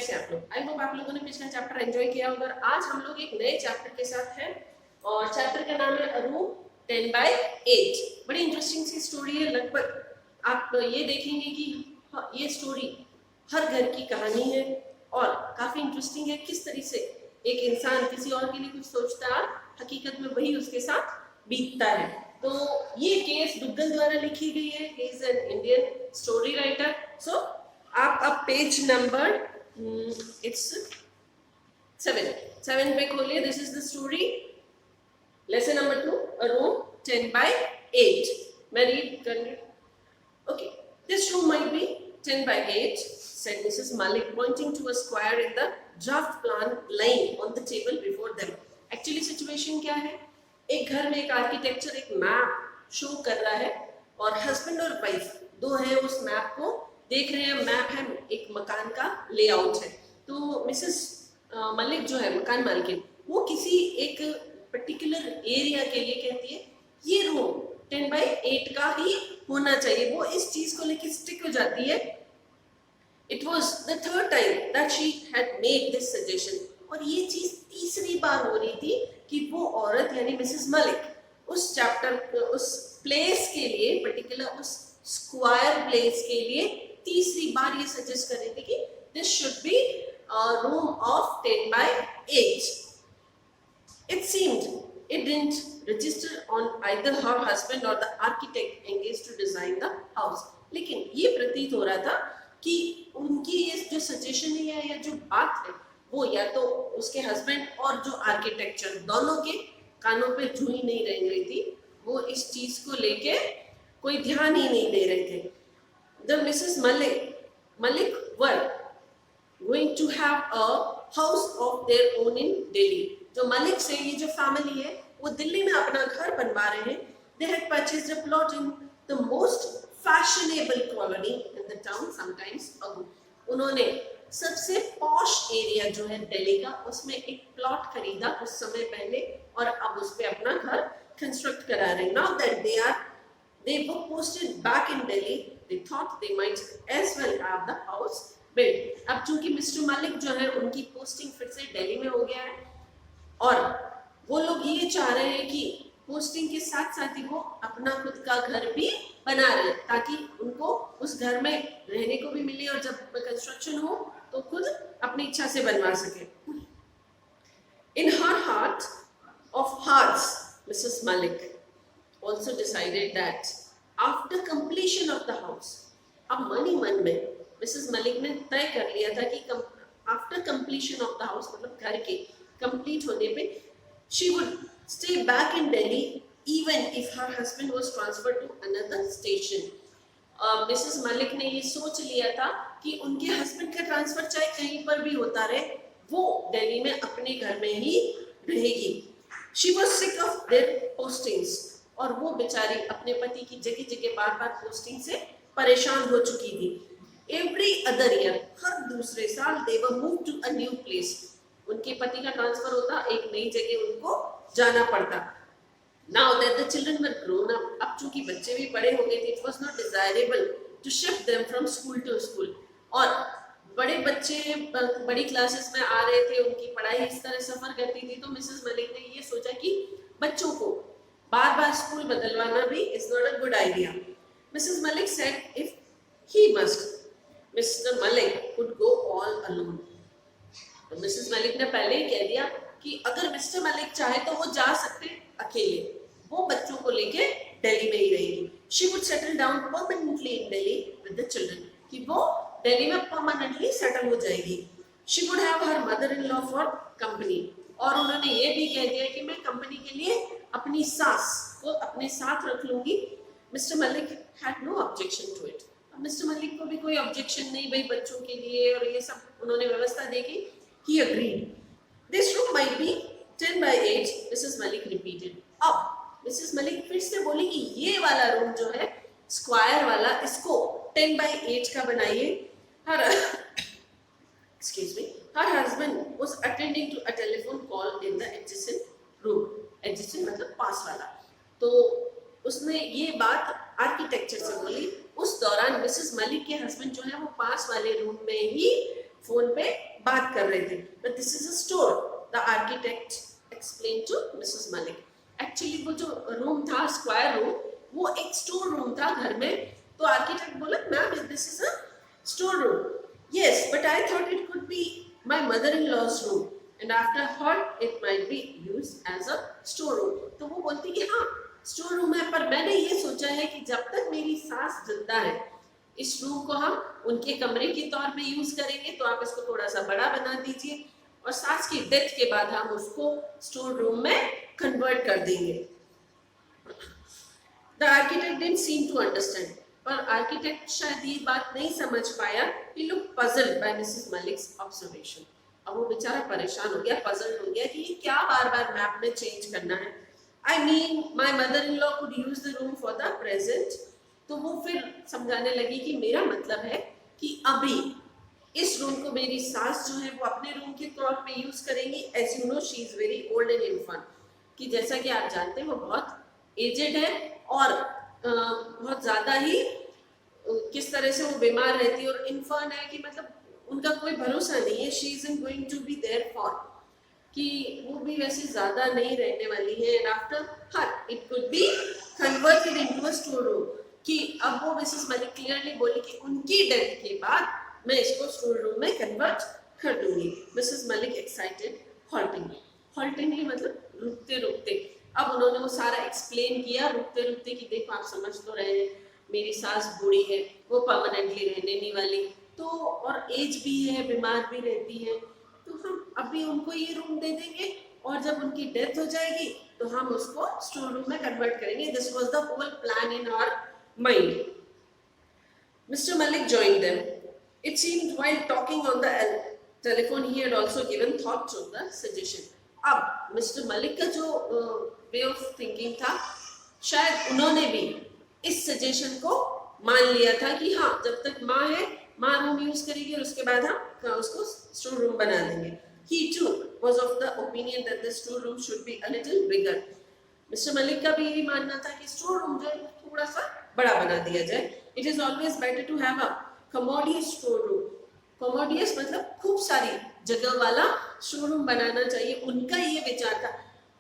कैसे आप लोग? आई होप आप लोगों ने पिछला चैप्टर एंजॉय किया होगा। आज हम लोग एक नए चैप्टर के साथ हैं और चैप्टर का नाम है अ रूम 10/8। बड़ी इंटरेस्टिंग सी स्टोरी है। लगभग आप ये देखेंगे कि ये स्टोरी हर घर की कहानी है और काफी इंटरेस्टिंग है। किस तरह से एक इंसान किसी और के लिए कुछ सोचता है, हकीकत में वही उसके साथ बीतता है। तो ये केस दुग्गल द्वारा लिखी गई है। He is an Indian story writer. So आप अब पेज नंबर इट्स 7 पे खोलिए। This is the story, lesson number 2, a room 10/8। मैं रीड कर रही हूँ। Okay, this room might be 10/8, said Mrs. Malik, pointing to a square in the draft plan lying on the table before them. Actually situation क्या है? एक घर में एक आर्किटेक्चर एक मैप शो कर रहा है और हस्बैंड और वाइफ दो है उस मैप को देख रहे हैं। मैप है एक मकान का लेआउट है। तो मिसेस मलिक जो है मकान मालकिन, वो किसी एक पर्टिकुलर एरिया के लिए कहती है ये रूम 10/8 का ही होना चाहिए। वो इस चीज को लेकर स्टिक हो जाती है। It was the third time that she had made this suggestion. और ये चीज तीसरी बार हो रही थी कि वो औरत यानी मिसेस मलिक उस चैप्टर उस प्लेस के लिए पर्टिकुलर उस स्क्वायर प्लेस के लिए तीसरी बार ये सजेस्ट कर रही थी कि this should be room of 10/8. It seemed it didn't register on either her husband or the architect engaged to design the house. लेकिन ये प्रतीत हो रहा था कि उनकी ये जो सजेशन है या जो बात है वो या तो उसके हस्बैंड और जो आर्किटेक्चर दोनों के कानों पे जू ही नहीं रह रही थी। वो इस चीज को लेके कोई ध्यान ही नहीं दे रहे थे। The Mrs Malik were going to have a house of their own in Delhi. जो मलिक से ये जो फैमिली है वो दिल्ली में अपना घर बनवा रहे हैं। They had purchased a plot in the most fashionable colony in the town sometimes ago. उन्होंने सबसे पॉश एरिया जो है दिल्ली का उसमें एक प्लॉट खरीदा कुछ समय पहले और अब उस पे अपना घर कंस्ट्रक्ट करा रहे हैं। Now that they were posted back in Delhi, they thought they might as well have the house built. अब चूंकि मिस्टर मलिक जो है उनकी पोस्टिंग फिर से दिल्ली में हो गया है और वो लोग ये चाह रहे हैं कि पोस्टिंग के साथ साथ ही वो अपना खुद का घर भी बना रहे हैं ताकि उनको उस घर में रहने को भी मिले और जब कंस्ट्रक्शन हो तो खुद अपनी इच्छा से बनवा सके। In her heart of hearts, Mrs. Malik also decided that after completion of the house, अब मन ही मन में मिसेस मलिक ने तय कर लिया था कि after completion of the house मतलब घर के कंप्लीट होने पे she would stay back in Delhi even if her husband was transferred to another station. Mrs Malik ने ये सोच लिया था कि उनके हस्बैंड का ट्रांसफर चाहे कहीं पर भी होता रहे वो दिल्ली में अपने घर में ही रहेगी। She was sick of their postings और वो बेचारी अपने पति की जगह जगह बार बार पोस्टिंग से परेशान हो चुकी थी। Every other year, हर दूसरे साल they were moved to a new place. उनके पति का ट्रांसफर होता एक नई जगह उनको जाना पड़ता। Now that the children were grown up, अब चूंकि बच्चे भी बड़े हो गए थे, it was not desirable to shift them from school to school. और बड़े बच्चे बड़ी क्लासेस में आ रहे थे, उनकी पढ़ाई इस तरह सफर करती थी, तो मिसेस मलिक ने ये सोचा कि बच्चों को बार बार स्कूल बदलवाना भी is not a good idea. Mrs. Malik said if he must, Mr. Malik could go all alone. तो मिसेस मलिक ने पहले ही कह दिया कि अगर मिस्टर मलिक चाहे तो वो जा सकते अकेले, वो बच्चों को लेके दिल्ली में ही रहेगी। She would settle down permanently in Delhi with the children. कि वो दिल्ली में परमानेंटली सेटल हो जाएगी। She would have her mother-in-law for company. और उन्होंने ये भी कह दिया कि मैं कंपनी के लिए अपनी सास को अपने साथ रख लूंगी। Mister Malik had no objection to it. Mister Malik को भी कोई ऑब्जेक्शन नहीं भाई बच्चों के लिए और ये सब उन्होंने व्यवस्था देखी। He agreed. This room might be 10/8, Mrs. Malik repeated. अब मिसेस मलिक फिर से बोली कि ये वाला रूम जो है स्क्वायर वाला इसको 10/8 का बनाइए। Excuse me. Her husband was attending to a telephone call in the adjacent room. Adjacent मतलब पास वाला। तो उसने ये बात आर्किटेक्चर से बोली। उस दौरान मिसेस मलिक के हस्बैंड जो है वो पास वाले रूम में ही फोन पे बात कर रहे थे. But this is a store. The architect explained to Mrs. Malik. Actually वो जो रूम था स्क्वायर रूम वो एक स्टोर रूम था घर में. तो आर्किटेक्ट बोला ma'am this is a store room. Yes, but I thought it could be my mother-in-law's room. And after thought it might be used as a store room. तो वो बोलती कि हाँ स्टोर रूम है, पर मैंने ये सोचा है कि जब तक मेरी सास जिंदा है इस रूम को हम उनके कमरे के तौर पे यूज करेंगे, तो आप इसको थोड़ा सा बड़ा बना दीजिए और सास की डेथ के बाद हम उसको स्टोर रूम में कन्वर्ट कर देंगे. The architect didn't seem to understand. पर आर्किटेक्ट शायद ये बात नहीं समझ पाया. He looked puzzled by Mrs Malik's observation. अब वो बेचारा परेशान हो गया, पजल्ड हो गया कि ये क्या बार बार मैप में चेंज करना है. I mean, my mother-in-law could use the room for the present. तो वो फिर समझाने लगी कि मेरा मतलब है कि अभी इस रूम को मेरी सास जो है वो अपने रूम के तौर पे यूज करेंगी. As you know, she is very old and infirm. कि जैसा कि आप जानते हैं वो बहुत एजेड है और बहुत ज़्यादा ही किस तरह से वो बीमार रहती है और इन्फर्म है कि मतलब उनका कोई भरोसा नहीं है. She isn't going to be there for. कि वो भी वैसे ज़्यादा नहीं रहने वाली है. एंड आफ्टर हाँ it could be converted into a store room. कि अब वो मिसेस मलिक क्लियरली बोली कि उनकी डेथ के बाद मैं इसको स्टोर रूम में कन्वर्ट कर दूंगी. मिसेस मलिक एक्साइटेड हॉल्टिंगली मतलब रुकते रुकते. अब उन्होंने वो सारा एक्सप्लेन किया रुकते रुकते कि देखो आप समझ तो रहे हैं मेरी सास बूढ़ी है, वो परमानेंटली रहने नहीं वाली, तो और एज भी है, बीमार भी रहती है, तो हम अभी उनको ये रूम दे देंगे और जब उनकी डेथ हो जाएगी तो हम उसको स्टोर रूम में कन्वर्ट करेंगे. This was the whole plan in our mind. Mr Malik joined them. It seemed while talking on the telephone he had also given thought to the suggestion. अब मिस्टर मलिक का जो वे ऑफ थिंकिंग था शायद उन्होंने भी इस suggestion को मान लिया था कि हाँ जब तक माँ है माँ रूम यूज करेगी और उसके बाद हम उसको स्टोर रूम बना देंगे. He too was of the opinion that the store room should be a little bigger. Mister Malik का भी यही मानना था कि स्टोर रूम जो है थोड़ा सा बड़ा बना दिया जाए. It is always better to have a commodious store room. Commodious मतलब खूब सारी जगह वाला स्टोर रूम बनाना चाहिए. उनका ये विचार था.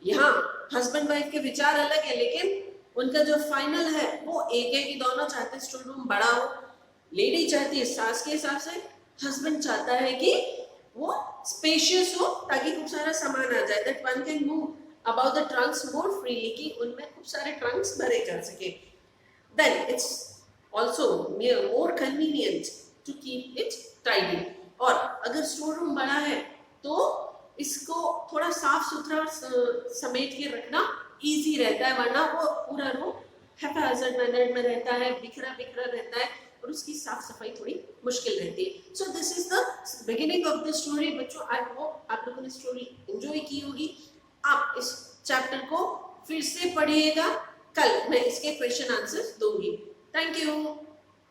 यहाँ हस्बैंड वाइफ के विचार अलग है लेकिन उनका जो फाइनल है वो एक है कि दोनों चाहते हैं स्टोर रूम बड़ा हो. लेडी चाहती है सास के हिसाब से, हस्बैंड चाहता है कि वो स्पेशियस हो ताकि खूब सारा सामान आ जाए. That one can move about the trunks more freely कि उनमें खूब सारे ट्रंक्स भरे जा सके. Then it's also more convenient to keep it tidy. और अगर स्टोर रूम बड़ा है तो इसको थोड़ा साफ सुथरा समेट के रखना इजी रहता है, वरना वो पूरा रूम हैफाजत मैनर में रहता है, बिखरा बिखरा रहता है और उसकी साफ सफाई थोड़ी मुश्किल रहती है. So this is the beginning of the story. बच्चों आई होप आप लोगों ने स्टोरी एंजॉय की होगी. आप इस चैप्टर को फिर से पढ़िएगा. कल मैं इसके क्वेश्चन आंसर दूंगी. Thank you.